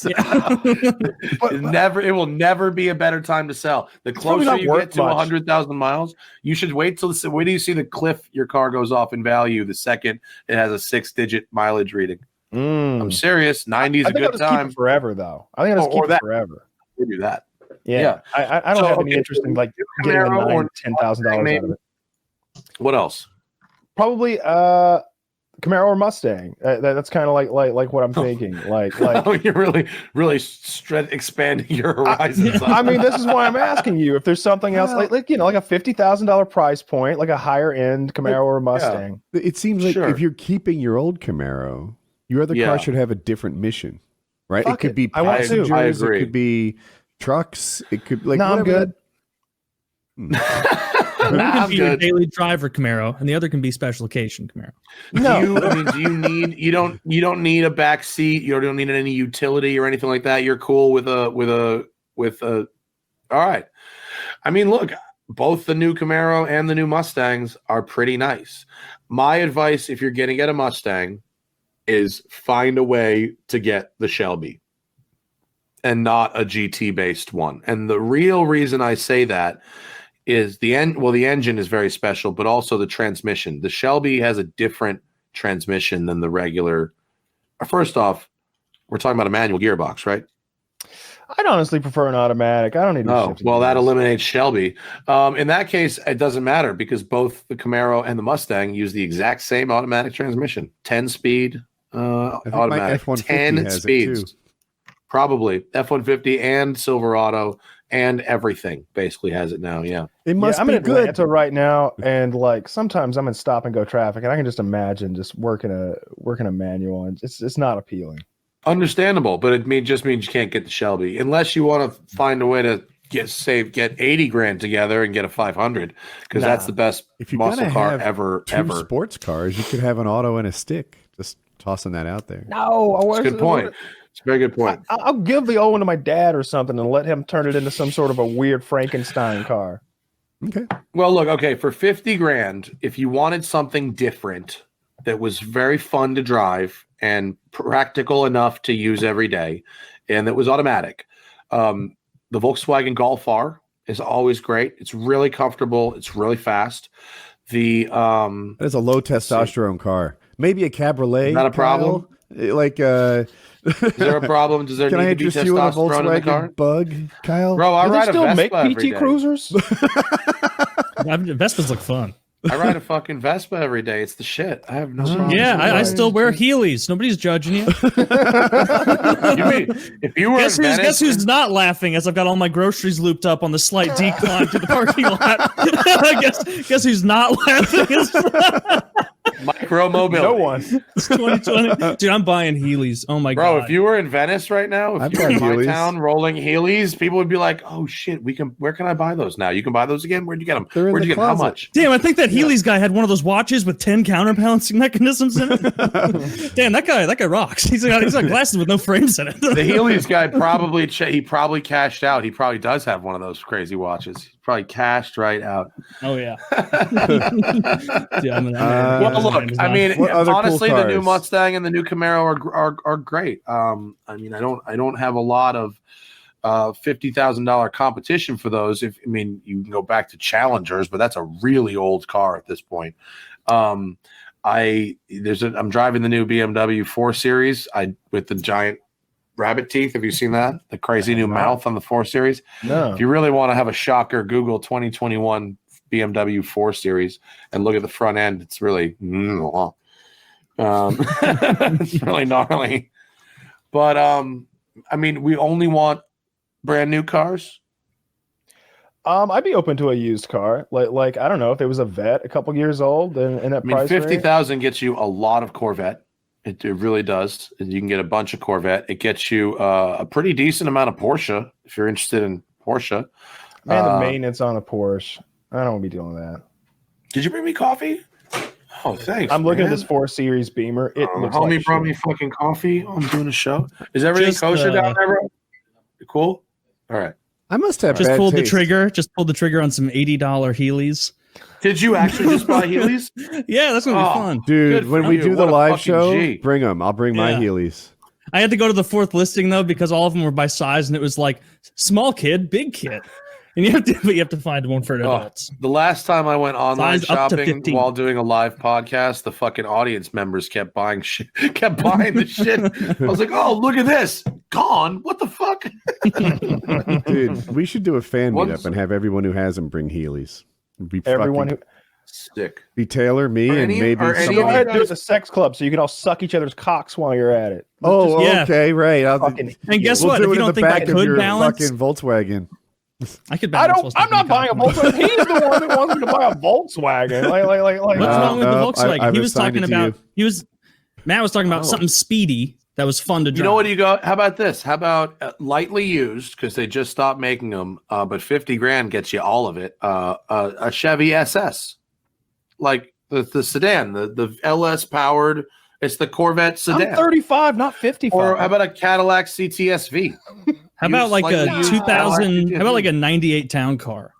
It will never be a better time to sell. The closer you get to 100,000 miles, you should wait till wait till you see the cliff your car goes off in value the second it has a 6-digit mileage reading. I'm serious. 90 is a good time. Forever though. I think I'll just keep it forever. We do that. Yeah. I don't have any interest in like getting $10,000 out of it. What else? Probably Camaro or Mustang. That's kind of like what I'm thinking. Like oh, you're really expanding your horizons. I mean, this is why I'm asking you if there's something else like like a $50,000 price point, like a higher end Camaro or Mustang. Yeah. It seems like if you're keeping your old Camaro, your other car should have a different mission, right? Fuck it could be I passengers, I agree. It could be trucks, it could like I'm good. One can be your daily driver Camaro, and the other can be special occasion Camaro. No, you don't need a back seat. You don't need any utility or anything like that. You're cool with a. All right. I mean, look, both the new Camaro and the new Mustangs are pretty nice. My advice, if you're going to get a Mustang, is find a way to get the Shelby and not a GT based one. And the real reason I say that is the engine is very special, but also the transmission. The Shelby has a different transmission than the regular. First off, we're talking about a manual gearbox, right? I'd honestly prefer an automatic. I don't need. That eliminates Shelby. In that case, it doesn't matter because both the Camaro and the Mustang use the exact same automatic transmission, 10-speed automatic, 10 speeds. Probably F-150 and Silverado and everything basically has it now. Yeah, it must I'm be in Atlanta right now, and like sometimes I'm in stop and go traffic, and I can just imagine just working a manual, and it's not appealing. Understandable, but it just means you can't get the Shelby unless you want to find a way to get 80 grand together and get a 500 because that's the best muscle car ever. Sports cars, you could have an auto and a stick. Just tossing that out there. No, that's a good point. It's a very good point. I'll give the old one to my dad or something and let him turn it into some sort of a weird Frankenstein car. Okay. Well, look, for 50 grand, if you wanted something different that was very fun to drive and practical enough to use every day, and that was automatic, the Volkswagen Golf R is always great. It's really comfortable. It's really fast. That is a low testosterone car. Maybe a cabriolet. Not a problem. Like is there a problem? Does there need to be testosterone in the car? Bug, Kyle? Bro, I ride a Vespa make every PT day. Cruisers? Vespas look fun. I ride a fucking Vespa every day. It's the shit. I have no problem. Yeah, I still wear Heelys. Nobody's judging you. You mean if you were guess who's not laughing as I've got all my groceries looped up on the slight decline to the parking lot? guess who's not laughing? Micro mobility. No one. It's 2020. Dude, I'm buying Heelys. Oh my god. Bro, if you were in Venice right now, if I'd you were in buy my Heelys. town rolling Heelys, people would be like, "Oh shit, where can I buy those now? You can buy those again? Where'd you get them? They're in Where'd you the get them? How closet. much?" Damn, I think that Heelys guy had one of those watches with 10 counterbalancing mechanisms in it. Damn, that guy rocks. He's got glasses with no frames in it. The Heelys guy probably cashed out. He probably does have one of those crazy watches. He probably cashed right out. Oh yeah. Well, look, I mean, honestly, cool the new cars? Mustang and the new Camaro are great. I mean, I don't have a lot of $50,000 competition for those. You can go back to Challengers, but that's a really old car at this point. I'm driving the new BMW 4 Series. With the giant rabbit teeth. Have you seen that? The crazy new mouth on the 4 Series. No. If you really want to have a shocker, Google 2021 BMW 4 Series and look at the front end. It's really, it's really gnarly. But I mean, we only want brand new cars. I'd be open to a used car. Like I don't know if there was a Vet a couple years old and that price. 50,000 gets you a lot of Corvette. It really does. You can get a bunch of Corvette. It gets you a pretty decent amount of Porsche if you're interested in Porsche. Man, the maintenance on a Porsche. I don't want to be doing that. Did you bring me coffee? Oh, thanks. I'm looking at this 4 Series Beamer. It looks homie like brought shit. me fucking coffee. I'm doing a show. Is everything Just, kosher down there, bro? You cool? All right. I must have Just bad pulled the taste. trigger. Just pulled the trigger on some $80 Heelys. Did you actually just buy Heelys? Yeah, that's gonna be fun. Dude, Good when for we you. do the What a live fucking show, G. bring them. I'll bring my Yeah. Heelys. I had to go to the 4th listing though because all of them were by size, and it was like small kid, big kid, and you have to find one for adults. The last time I went online Size up to shopping 15. while doing a live podcast, the fucking audience members kept buying shit, kept buying the shit. I was like, "Oh, look at this, gone! What the fuck?" Dude, we should do a fan Once- meetup and have everyone who has them bring Heelys. Be Everyone fucking- who Sick. be Taylor, me, Are and any- maybe are any so of go someone. ahead and do the sex club so you can all suck each other's cocks while you're at it. Oh, Yeah. okay, right. Fucking- And guess we'll what? do If it you in don't the think I back of could your balance, fucking Volkswagen. I could balance. I'm not buying a Volkswagen. He's the one that wants me to buy a Volkswagen. Like. What's wrong with the Volkswagen? I've He was assigned talking it to about. Matt was talking about something speedy that was fun to drive. You know what you got? How about this? How about lightly used because they just stopped making them, but 50 grand gets you all of it. A Chevy SS, like the sedan, the LS powered. It's the Corvette sedan. I'm 35, not 55. Or how about a Cadillac CTS-V? How about like a Slightly used 2000? Cadillac How about like a 98 town car?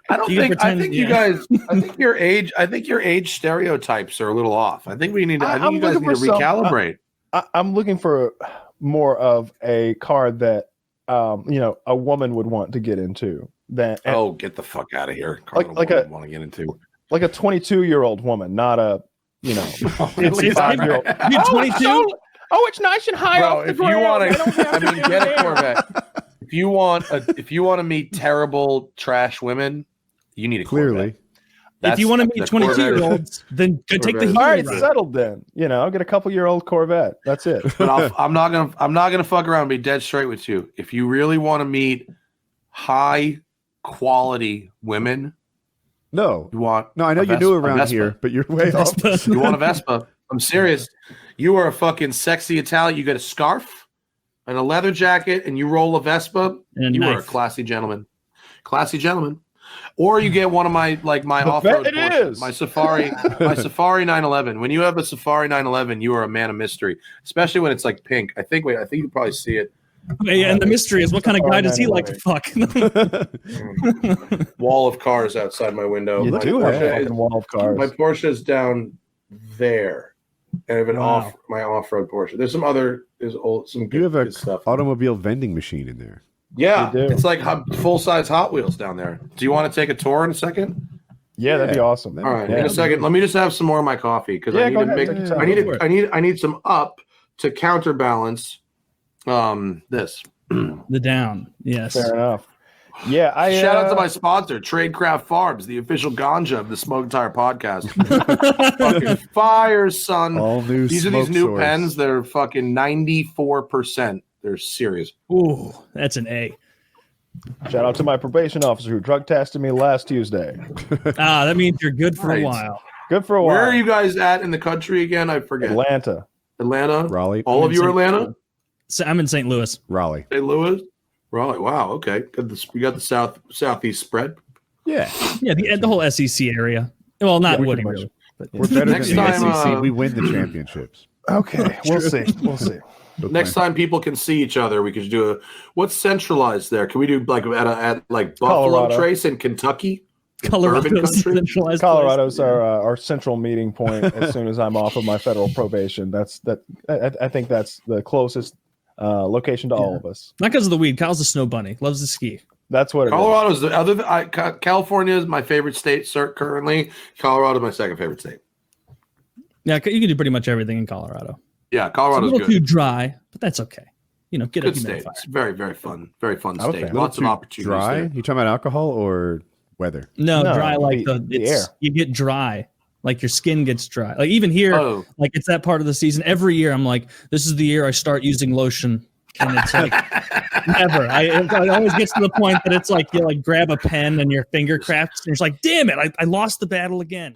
I don't You can think. pretend- I think you yeah. guys. I think your age. I think your age stereotypes are a little off. I think we need. I think you guys need to recalibrate. I'm looking for more of a car that a woman would want to get into. That Oh, get the fuck out of here! Like a- want to get into. like a 22-year-old woman, not a It's 55-year-old. You're 22. Oh, it's nice and high Bro, off the if you ground. want I don't to, have I to mean, do get a that. Corvette. If you want to meet terrible trash women, you need a Clearly. Corvette. If you want to The meet Corvette- 22-year-olds, then go take the Corvette. Healy All right, route. settled then. Get a couple-year-old Corvette. That's it. But I'm not gonna fuck around and be dead straight with you. If you really want to meet high quality women, No. you want No, I know a you Vespa- do a around Vespa. here, but you're way off. You want a Vespa? I'm serious. You are a fucking sexy Italian. You get a scarf and a leather jacket, and you roll a Vespa. And a You are a knife. classy gentleman. Classy gentleman. Or you get one of my off-road it Porsches, is. my Safari 911. When you have a Safari 911, you are a man of mystery, especially when it's like pink. I think you can probably see it. Yeah, and the mystery is what kind of guy does he like to fuck? Wall of cars outside my window. You my do have a Porsche fucking wall of cars. My Porsche is down there. And I have an Wow. my off-road Porsche. There's some good, You have a good stuff. automobile vending machine in there. Yeah, You do. it's like full-size Hot Wheels down there. Do you want to take a tour in a second? Yeah, that'd be awesome. All right, Yeah. in a second. Let me just have some more of my coffee because Yeah, I need go to ahead, make. take your time. I need some up to counterbalance this. The down. Yes. Fair enough. Yeah, Shout out to my sponsor, Tradecraft Farbs, the official ganja of the Smoke Tire podcast. Fucking fire, son. All new These are these smoke new source. pens. They're fucking 94%. They're serious. Ooh, that's an A. shout out to my probation officer who drug tested me last Tuesday. That means you're good for Right. a while. Good for a while. Where are you guys at in the country again? I forget. Atlanta. Raleigh. All of you are Atlanta? I'm in St. Louis. Raleigh. St. Louis? Raleigh. Wow. Okay. We got the southeast spread. Yeah. Yeah. The whole SEC area. Well, not Woody, really. But, We're better Next than the time, SEC. We win the championships. Okay. We'll see. We'll see. Next time people can see each other, we could do what's centralized there? Can we do like at like Buffalo Colorado. Trace in Kentucky? Colorado's centralized Colorado's our central meeting point as soon as I'm off of my federal probation. I think that's the closest location to all of us. Not because of the weed. Kyle's a snow bunny. Loves to ski. That's what Colorado's the other. California is my favorite state currently. Colorado is my second favorite state. Yeah, you can do pretty much everything in Colorado. Yeah, Colorado's it's a little good. too dry, but that's okay. Get good a state. humidifier. It's very, very fun. Very fun Okay. state. Lots of opportunities. Dry? There. You talking about alcohol or weather? No, dry like the air. You get dry, like your skin gets dry. Like even here, like it's that part of the season. Every year, I'm like, this is the year I start using lotion, and it's like never. It always gets to the point that it's like you like grab a pen and your finger cracks, and it's like, damn it, I lost the battle again.